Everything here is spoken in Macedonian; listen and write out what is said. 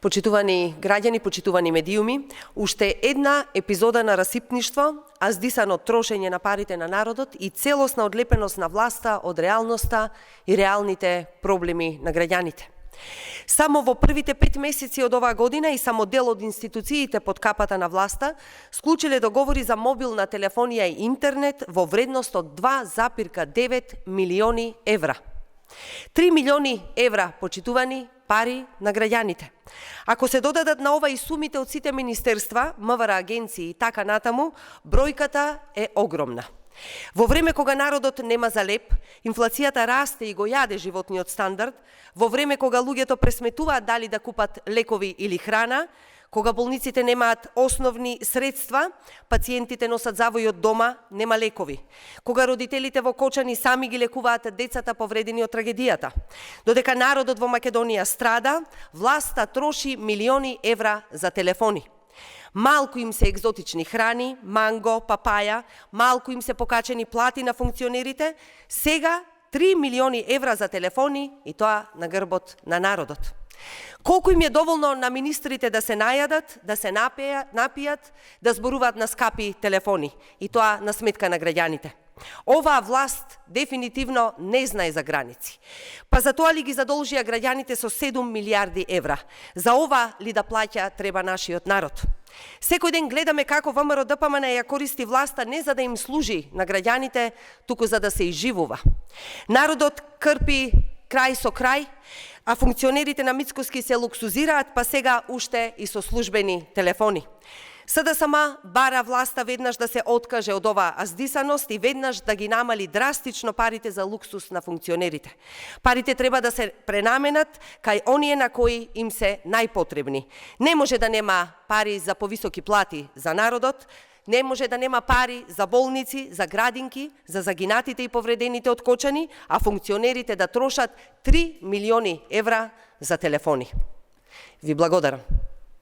Почитувани граѓани, почитувани медиуми, уште една епизода на расипништво, а здисано трошење на парите на народот и целосна одлепеност на власта од реалноста и реалните проблеми на граѓаните. Само во првите 5 месеци од оваа година и само дел од институциите под капата на власта склучиле договори за мобилна телефонија и интернет во вредност од 2,9 милиони евра. 3 милиони евра, почитувани, пари на граѓаните. Ако се додадат на ова и сумите од сите министерства, МВР агенции и така натаму, бројката е огромна. Во време кога народот нема за леп, инфлацијата расте и го јаде животниот стандард, во време кога луѓето пресметуваат дали да купат лекови или храна, кога болниците немаат основни средства, пациентите носат завој од дома, нема лекови. Кога родителите во Кочани сами ги лекуваат децата повредени од трагедијата. Додека народот во Македонија страда, власта троши милиони евра за телефони. Малку им се екзотични храни, манго, папаја, малку им се покачени плати на функционерите, сега 3 милиони евра за телефони и тоа на грбот на народот. Колку им е доволно на министрите да се најадат, да се напијат, да зборуваат на скапи телефони и тоа на сметка на граѓаните. Оваа власт дефинитивно не знае за граници. Па за тоа ли ги задолжија граѓаните со 7 милиарди евра? За ова ли да плаќа треба нашиот народ? Секој ден гледаме како ВМРО-ДПМН ја користи власта не за да им служи на граѓаните, туку за да се изживува. Народот крпи крај со крај, а функционерите на Мицкоски се луксузираат, па сега уште и со службени телефони. СДСМ бара власта веднаш да се откаже од оваа аздисаност и веднаш да ги намали драстично парите за луксус на функционерите. Парите треба да се пренаменат кај оние на кои им се најпотребни. Не може да нема пари за повисоки плати за народот, не може да нема пари за болници, за градинки, за загинатите и повредените од Кочани, а функционерите да трошат 3 милиони евра за телефони. Ви благодарам.